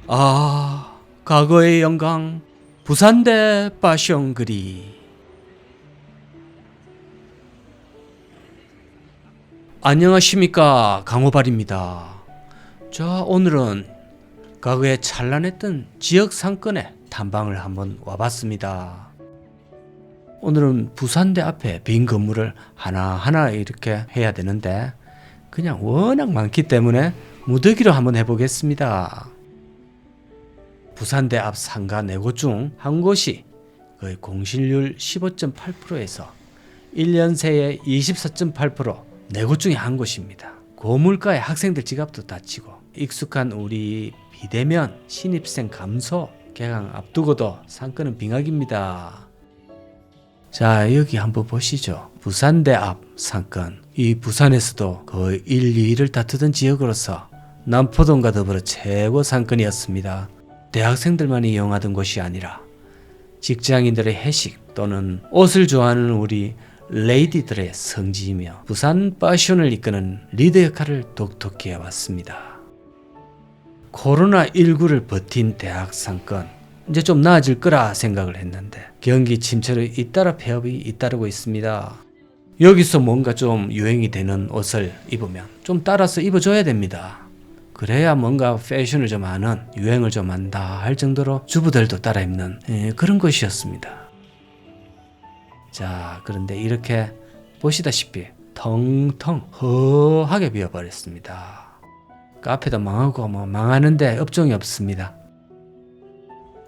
과거의 영광 부산대 파숑그리. 안녕하십니까, 강호발입니다. 자, 오늘은 과거에 찬란했던 지역 상권에 탐방을 한번 와봤습니다. 오늘은 부산대 앞에 빈 건물을 하나하나 이렇게 해야 되는데 그냥 워낙 많기 때문에 무더기로 한번 해보겠습니다. 부산대 앞 상가 4곳 중 한 곳이 거의 공실률 15.8%에서 1년 새에 24.8%, 4곳 중에 한 곳입니다. 고물가에 학생들 지갑도 다치고 익숙한 우리 비대면 신입생 감소 개강 앞두고도 상권은 빙하기입니다. 자, 여기 한번 보시죠. 부산대 앞 상권. 이 부산에서도 거의 1, 2위를 다투던 지역으로서 남포동과 더불어 최고 상권이었습니다. 대학생들만이 이용하던 곳이 아니라 직장인들의 회식 또는 옷을 좋아하는 우리 레이디들의 성지이며 부산 패션을 이끄는 리더 역할을 독특히 해왔습니다. 코로나19를 버틴 대학 상권, 이제 좀 나아질 거라 생각을 했는데 경기 침체로 잇따라 폐업이 잇따르고 있습니다. 여기서 뭔가 좀 유행이 되는 옷을 입으면 좀 따라서 입어줘야 됩니다. 그래야 뭔가 패션을 좀 아는, 유행을 좀 안다 할 정도로 주부들도 따라 입는 그런 것이었습니다. 자, 그런데 이렇게 보시다시피 텅텅 허하게 비어버렸습니다. 카페도 망하고 망하는데 업종이 없습니다.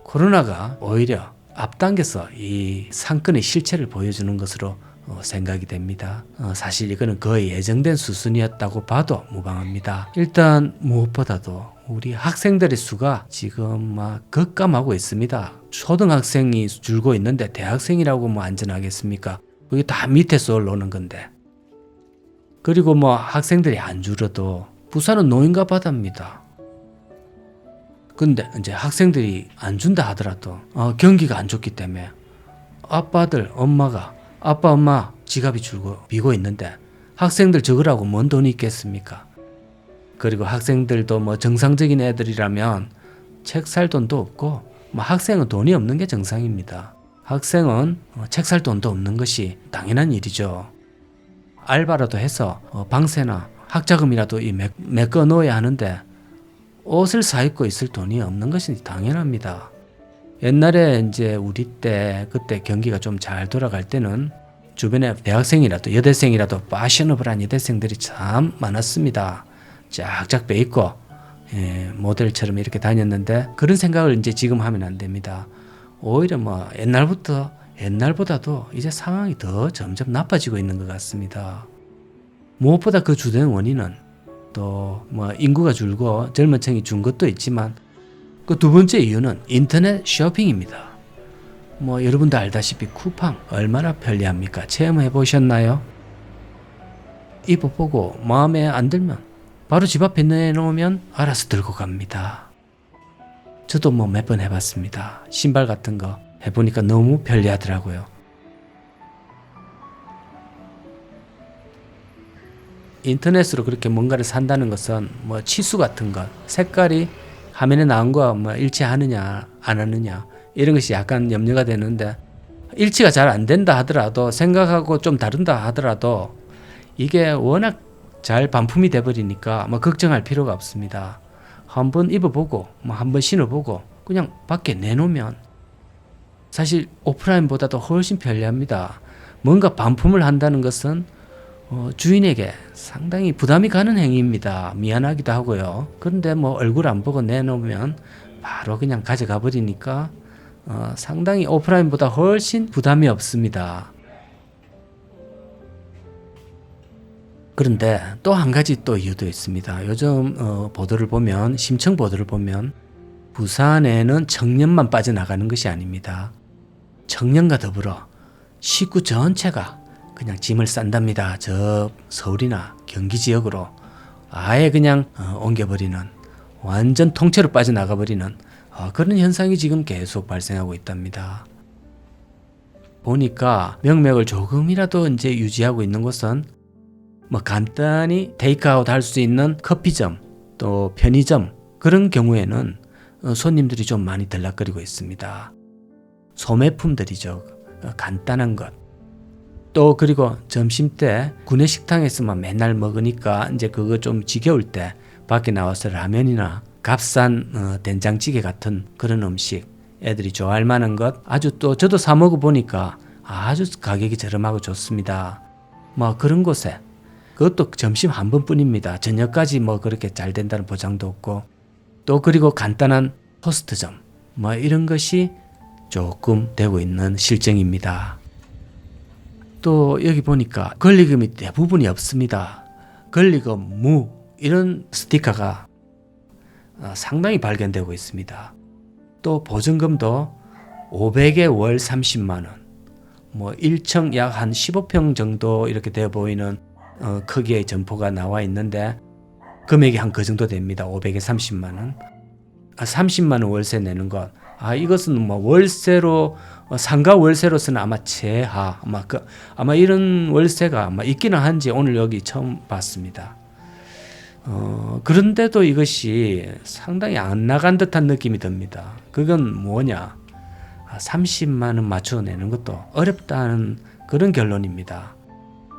코로나가 오히려 앞당겨서 이 상권의 실체를 보여주는 것으로 생각이 됩니다. 사실 이거는 거의 예정된 수순이었다고 봐도 무방합니다. 일단 무엇보다도 우리 학생들의 수가 지금 막 급감하고 있습니다. 초등학생이 줄고 있는데 대학생이라고 뭐 안전하겠습니까? 그게 다 밑에서 올라오는 건데. 그리고 뭐 학생들이 안 줄어도 부산은 노인과 바다입니다. 근데 이제 학생들이 안 준다 하더라도 경기가 안 좋기 때문에 아빠들, 엄마가 아빠 엄마 지갑이 줄고 비고 있는데 학생들 적으라고 뭔 돈이 있겠습니까? 그리고 학생들도 뭐 정상적인 애들이라면 책 살 돈도 없고 뭐 학생은 돈이 없는 게 정상입니다. 학생은 책 살 돈도 없는 것이 당연한 일이죠. 알바라도 해서 방세나 학자금이라도 메꿔 놓아야 하는데 옷을 사 입고 있을 돈이 없는 것이 당연합니다. 옛날에 이제 우리 때 그때 경기가 좀 잘 돌아갈 때는 주변에 대학생이라도 여대생이라도 패셔너블한 여대생들이 참 많았습니다. 쫙쫙 빼입고 모델처럼 이렇게 다녔는데 그런 생각을 이제 지금 하면 안 됩니다. 오히려 뭐 옛날보다도 이제 상황이 더 점점 나빠지고 있는 것 같습니다. 무엇보다 그 주된 원인은 또 뭐 인구가 줄고 젊은 층이 준 것도 있지만 그 두 번째 이유는 인터넷 쇼핑입니다. 뭐 여러분도 알다시피 쿠팡 얼마나 편리합니까? 체험해 보셨나요? 입어보고 마음에 안 들면 바로 집 앞에 내놓으면 알아서 들고 갑니다. 저도 뭐 몇 번 해봤습니다. 신발 같은 거 해보니까 너무 편리하더라고요. 인터넷으로 그렇게 뭔가를 산다는 것은 뭐 치수 같은 것, 색깔이 화면에 나온 거와 뭐 일치하느냐 안 하느냐 이런 것이 약간 염려가 되는데 일치가 잘 안 된다 하더라도 생각하고 좀 다른다 하더라도 이게 워낙 잘 반품이 돼버리니까 뭐 걱정할 필요가 없습니다. 한번 입어보고 뭐 한번 신어보고 그냥 밖에 내놓으면 사실 오프라인보다도 훨씬 편리합니다. 뭔가 반품을 한다는 것은 주인에게 상당히 부담이 가는 행위입니다. 미안하기도 하고요. 그런데 뭐 얼굴 안 보고 내놓으면 바로 그냥 가져가 버리니까 상당히 오프라인보다 훨씬 부담이 없습니다. 그런데 또 한 가지 또 이유도 있습니다. 요즘 보도를 보면 심층 보도를 보면 부산에는 청년만 빠져나가는 것이 아닙니다. 청년과 더불어 식구 전체가 그냥 짐을 싼답니다. 저 서울이나 경기 지역으로 아예 그냥 옮겨버리는 완전 통째로 빠져나가버리는 그런 현상이 지금 계속 발생하고 있답니다. 보니까 명맥을 조금이라도 이제 유지하고 있는 곳은 뭐 간단히 테이크아웃 할 수 있는 커피점 또 편의점 그런 경우에는 손님들이 좀 많이 들락거리고 있습니다. 소매품들이죠. 간단한 것. 또 그리고 점심때 구내식당에서만 맨날 먹으니까 이제 그거 좀 지겨울 때 밖에 나와서 라면이나 값싼 된장찌개 같은 그런 음식, 애들이 좋아할 만한 것 아주 또 저도 사 먹어보니까 아주 가격이 저렴하고 좋습니다. 뭐 그런 곳에 그것도 점심 한 번뿐입니다. 저녁까지 뭐 그렇게 잘 된다는 보장도 없고, 또 그리고 간단한 토스트점 뭐 이런 것이 조금 되고 있는 실정입니다. 또 여기 보니까 권리금이 대부분이 없습니다. 권리금 무 이런 스티커가 상당히 발견되고 있습니다. 또 보증금도 500에 월 30만 원, 뭐 1층 약 한 15평 정도 이렇게 되어 보이는 크기의 점포가 나와 있는데 금액이 한 그 정도 됩니다. 500에 30만 원. 30만 원 월세 내는 것. 이것은 뭐 월세로 상가 월세로서는 아마 최하 아마 이런 월세가 아마 있기는 한지 오늘 여기 처음 봤습니다. 그런데도 이것이 상당히 안 나간 듯한 느낌이 듭니다. 그건 뭐냐? 30만 원 맞춰내는 것도 어렵다는 그런 결론입니다.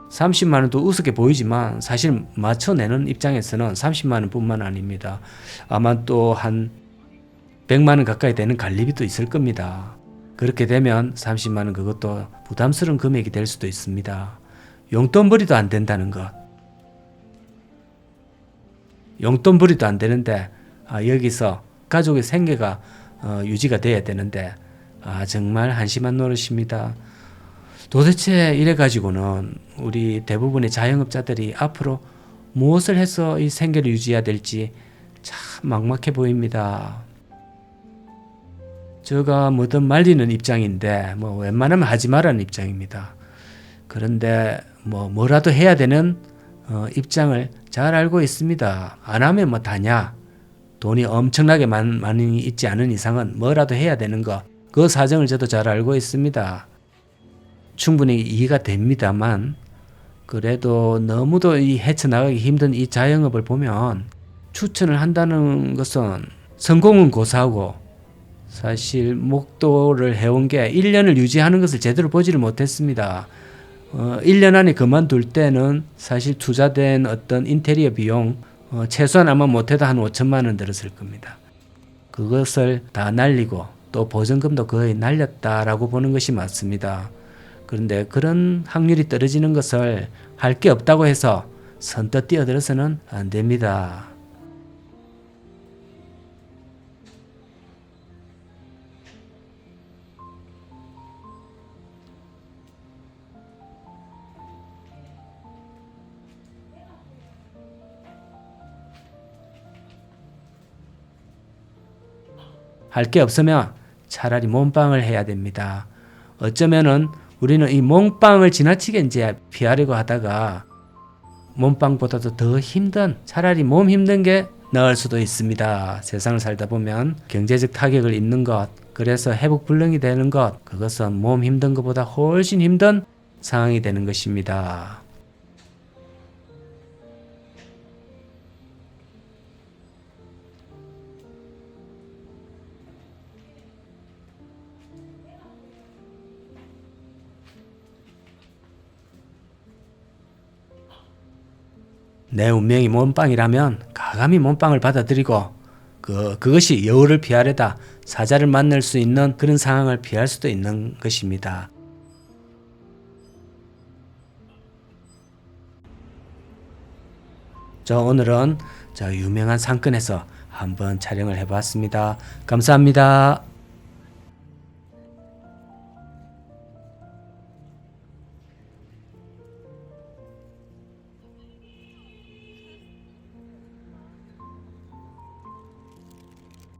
30만 원도 우습게 보이지만 사실 맞춰내는 입장에서는 30만 원 뿐만 아닙니다. 아마 또 한 100만 원 가까이 되는 관리비도 있을 겁니다. 그렇게 되면 30만 원 그것도 부담스러운 금액이 될 수도 있습니다. 용돈벌이도 안 된다는 것. 용돈벌이도 안 되는데 여기서 가족의 생계가 유지가 돼야 되는데 정말 한심한 노릇입니다. 도대체 이래 가지고는 우리 대부분의 자영업자들이 앞으로 무엇을 해서 이 생계를 유지해야 될지 참 막막해 보입니다. 제가 뭐든 말리는 입장인데 뭐 웬만하면 하지 말라는 입장입니다. 그런데 뭐라도 해야 되는 입장을 잘 알고 있습니다. 안 하면 뭐 다냐. 돈이 엄청나게 많이 있지 않은 이상은 뭐라도 해야 되는 거. 그 사정을 저도 잘 알고 있습니다. 충분히 이해가 됩니다만 그래도 너무도 헤쳐나가기 힘든 이 자영업을 보면 추천을 한다는 것은 성공은 고사하고 사실 목도를 해온 게 1년을 유지하는 것을 제대로 보지를 못했습니다. 1년 안에 그만둘 때는 사실 투자된 어떤 인테리어 비용 최소한 아마 못해도 한 5천만 원 들었을 겁니다. 그것을 다 날리고 또 보증금도 거의 날렸다라고 보는 것이 맞습니다. 그런데 그런 확률이 떨어지는 것을 할 게 없다고 해서 선뜻 뛰어들어서는 안 됩니다. 할 게 없으면 차라리 몸빵을 해야 됩니다. 어쩌면은 우리는 이 몸빵을 지나치게 이제 피하려고 하다가 몸빵보다도 더 힘든, 차라리 몸 힘든 게 나을 수도 있습니다. 세상을 살다 보면 경제적 타격을 입는 것, 그래서 회복 불능이 되는 것, 그것은 몸 힘든 것보다 훨씬 힘든 상황이 되는 것입니다. 내 운명이 몸빵이라면 가감히 몸빵을 받아들이고 그것이 여우를 피하려다 사자를 만날 수 있는 그런 상황을 피할 수도 있는 것입니다. 오늘은 유명한 상권에서 한번 촬영을 해봤습니다. 감사합니다.